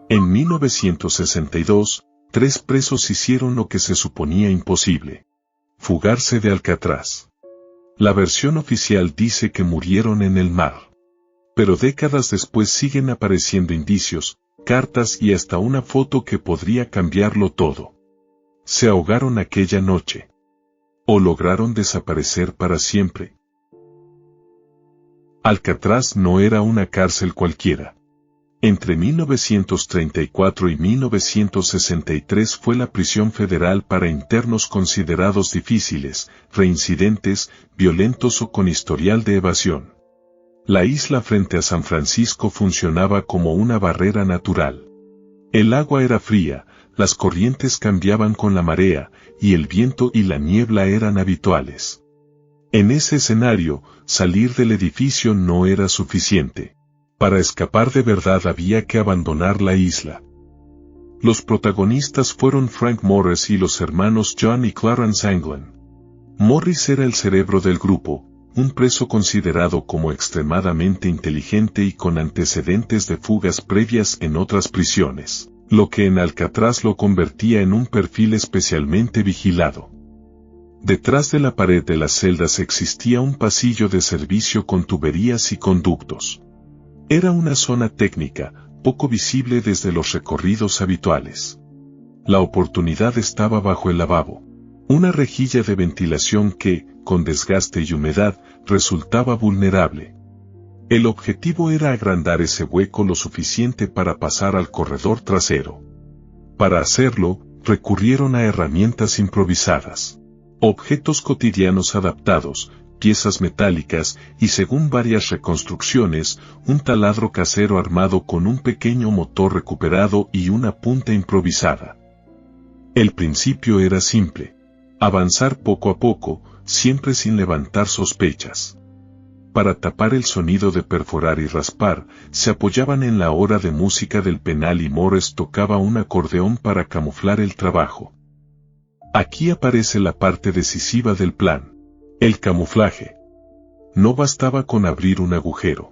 En 1962, 3 presos hicieron lo que se suponía imposible: fugarse de Alcatraz. La versión oficial dice que murieron en el mar. Pero décadas después siguen apareciendo indicios, cartas y hasta una foto que podría cambiarlo todo. ¿Se ahogaron aquella noche? ¿O lograron desaparecer para siempre? Alcatraz no era una cárcel cualquiera. Entre 1934 y 1963 fue la prisión federal para internos considerados difíciles, reincidentes, violentos o con historial de evasión. La isla frente a San Francisco funcionaba como una barrera natural. El agua era fría, las corrientes cambiaban con la marea, y el viento y la niebla eran habituales. En ese escenario, salir del edificio no era suficiente. Para escapar de verdad había que abandonar la isla. Los protagonistas fueron Frank Morris y los hermanos John y Clarence Anglin. Morris era el cerebro del grupo, un preso considerado como extremadamente inteligente y con antecedentes de fugas previas en otras prisiones, lo que en Alcatraz lo convertía en un perfil especialmente vigilado. Detrás de la pared de las celdas existía un pasillo de servicio con tuberías y conductos. Era una zona técnica, poco visible desde los recorridos habituales. La oportunidad estaba bajo el lavabo, una rejilla de ventilación que, con desgaste y humedad, resultaba vulnerable. El objetivo era agrandar ese hueco lo suficiente para pasar al corredor trasero. Para hacerlo, recurrieron a herramientas improvisadas. Objetos cotidianos adaptados, piezas metálicas y, según varias reconstrucciones, un taladro casero armado con un pequeño motor recuperado y una punta improvisada. El principio era simple: avanzar poco a poco, siempre sin levantar sospechas. Para tapar el sonido de perforar y raspar, se apoyaban en la hora de música del penal y Morris tocaba un acordeón para camuflar el trabajo. Aquí aparece la parte decisiva del plan: el camuflaje. No bastaba con abrir un agujero.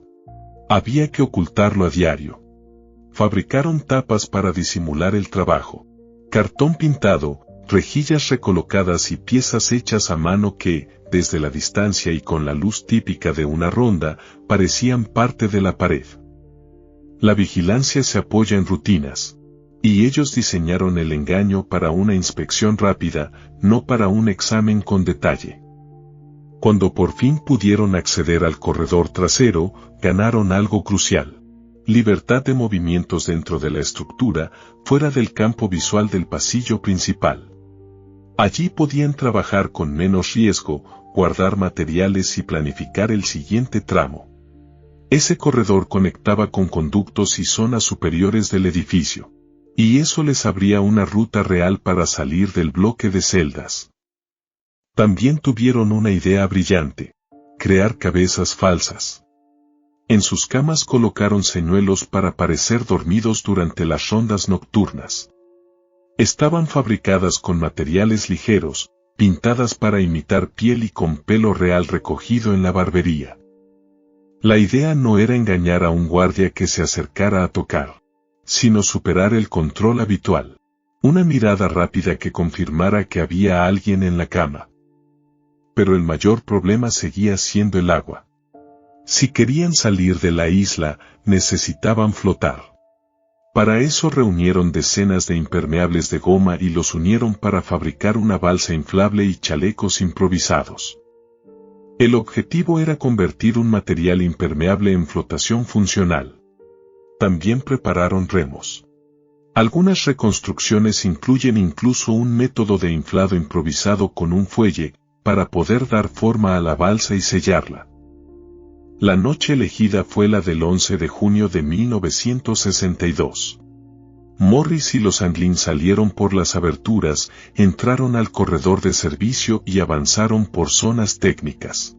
Había que ocultarlo a diario. Fabricaron tapas para disimular el trabajo, cartón pintado, rejillas recolocadas y piezas hechas a mano que, desde la distancia y con la luz típica de una ronda, parecían parte de la pared. La vigilancia se apoya en rutinas. Y ellos diseñaron el engaño para una inspección rápida, no para un examen con detalle. Cuando por fin pudieron acceder al corredor trasero, ganaron algo crucial: libertad de movimientos dentro de la estructura, fuera del campo visual del pasillo principal. Allí podían trabajar con menos riesgo, guardar materiales y planificar el siguiente tramo. Ese corredor conectaba con conductos y zonas superiores del edificio. Y eso les abría una ruta real para salir del bloque de celdas. También tuvieron una idea brillante: crear cabezas falsas. En sus camas colocaron señuelos para parecer dormidos durante las rondas nocturnas. Estaban fabricadas con materiales ligeros, pintadas para imitar piel y con pelo real recogido en la barbería. La idea no era engañar a un guardia que se acercara a tocar, sino superar el control habitual. Una mirada rápida que confirmara que había alguien en la cama. Pero el mayor problema seguía siendo el agua. Si querían salir de la isla, necesitaban flotar. Para eso reunieron decenas de impermeables de goma y los unieron para fabricar una balsa inflable y chalecos improvisados. El objetivo era convertir un material impermeable en flotación funcional. También prepararon remos. Algunas reconstrucciones incluyen incluso un método de inflado improvisado con un fuelle, para poder dar forma a la balsa y sellarla. La noche elegida fue la del 11 de junio de 1962. Morris y los Anglin salieron por las aberturas, entraron al corredor de servicio y avanzaron por zonas técnicas.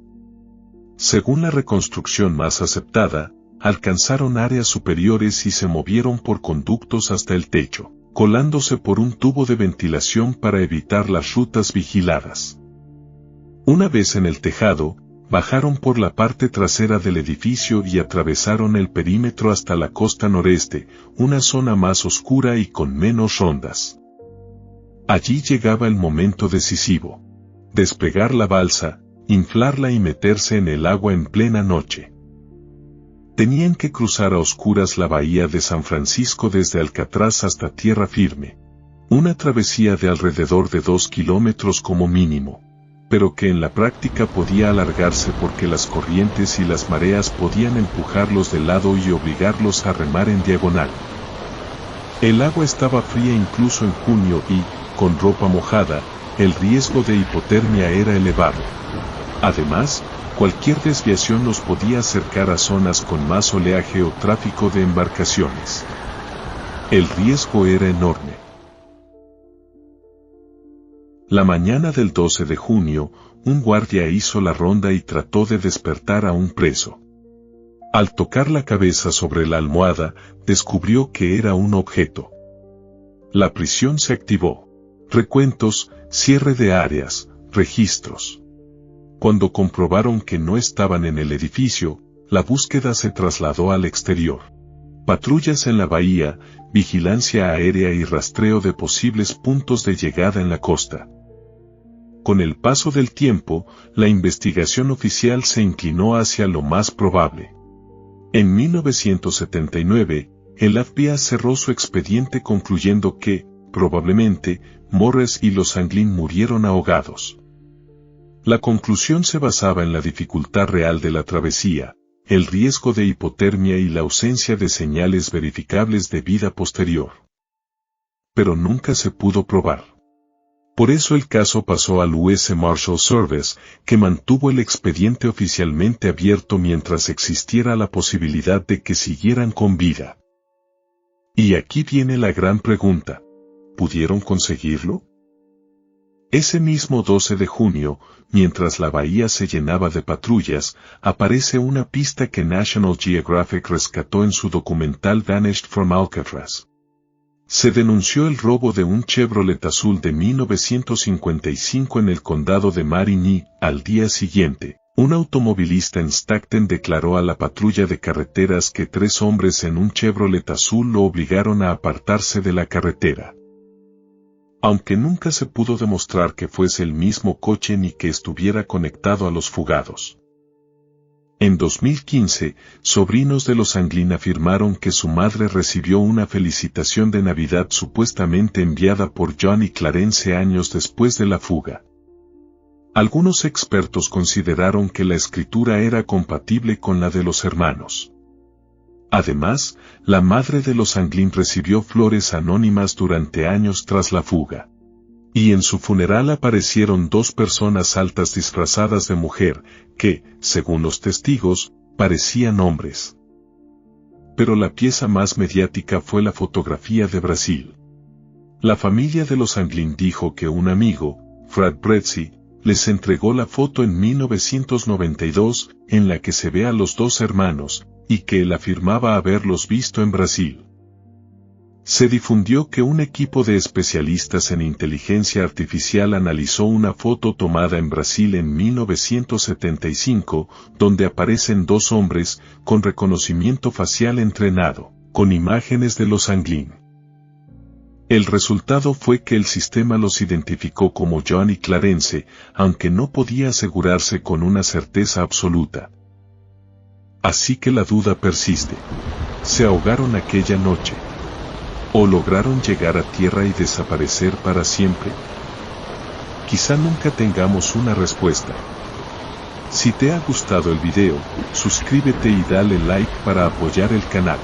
Según la reconstrucción más aceptada, alcanzaron áreas superiores y se movieron por conductos hasta el techo, colándose por un tubo de ventilación para evitar las rutas vigiladas. Una vez en el tejado, Bajaron por la parte trasera del edificio y atravesaron el perímetro hasta la costa noreste, una zona más oscura y con menos rondas. Allí llegaba el momento decisivo. Despegar la balsa, inflarla y meterse en el agua en plena noche. Tenían que cruzar a oscuras la bahía de San Francisco desde Alcatraz hasta tierra firme. Una travesía de alrededor de 2 kilómetros como mínimo, pero que en la práctica podía alargarse porque las corrientes y las mareas podían empujarlos de lado y obligarlos a remar en diagonal. El agua estaba fría incluso en junio y, con ropa mojada, el riesgo de hipotermia era elevado. Además, cualquier desviación los podía acercar a zonas con más oleaje o tráfico de embarcaciones. El riesgo era enorme. La mañana del 12 de junio, un guardia hizo la ronda y trató de despertar a un preso. Al tocar la cabeza sobre la almohada, descubrió que era un objeto. La prisión se activó. Recuentos, cierre de áreas, registros. Cuando comprobaron que no estaban en el edificio, la búsqueda se trasladó al exterior. Patrullas en la bahía, vigilancia aérea y rastreo de posibles puntos de llegada en la costa. Con el paso del tiempo, la investigación oficial se inclinó hacia lo más probable. En 1979, el FBI cerró su expediente concluyendo que, probablemente, Morris y los Anglin murieron ahogados. La conclusión se basaba en la dificultad real de la travesía, el riesgo de hipotermia y la ausencia de señales verificables de vida posterior. Pero nunca se pudo probar. Por eso el caso pasó al US Marshal Service, que mantuvo el expediente oficialmente abierto mientras existiera la posibilidad de que siguieran con vida. Y aquí viene la gran pregunta: ¿pudieron conseguirlo? Ese mismo 12 de junio, mientras la bahía se llenaba de patrullas, aparece una pista que National Geographic rescató en su documental Vanished from Alcatraz. Se denunció el robo de un Chevrolet azul de 1955 en el condado de Marin y, al día siguiente, un automovilista en Stockton declaró a la patrulla de carreteras que 3 hombres en un Chevrolet azul lo obligaron a apartarse de la carretera. Aunque nunca se pudo demostrar que fuese el mismo coche ni que estuviera conectado a los fugados. En 2015, sobrinos de los Anglin afirmaron que su madre recibió una felicitación de Navidad supuestamente enviada por John y Clarence años después de la fuga. Algunos expertos consideraron que la escritura era compatible con la de los hermanos. Además, la madre de los Anglin recibió flores anónimas durante años tras la fuga. Y en su funeral aparecieron 2 personas altas disfrazadas de mujer, que, según los testigos, parecían hombres. Pero la pieza más mediática fue la fotografía de Brasil. La familia de los Anglin dijo que un amigo, Fred Bretzi, les entregó la foto en 1992, en la que se ve a los 2 hermanos, y que él afirmaba haberlos visto en Brasil. Se difundió que un equipo de especialistas en inteligencia artificial analizó una foto tomada en Brasil en 1975, donde aparecen 2 hombres, con reconocimiento facial entrenado, con imágenes de los Anglin. El resultado fue que el sistema los identificó como John y Clarence, aunque no podía asegurarse con una certeza absoluta. Así que la duda persiste. ¿Se ahogaron aquella noche? ¿O lograron llegar a tierra y desaparecer para siempre? Quizá nunca tengamos una respuesta. Si te ha gustado el video, suscríbete y dale like para apoyar el canal.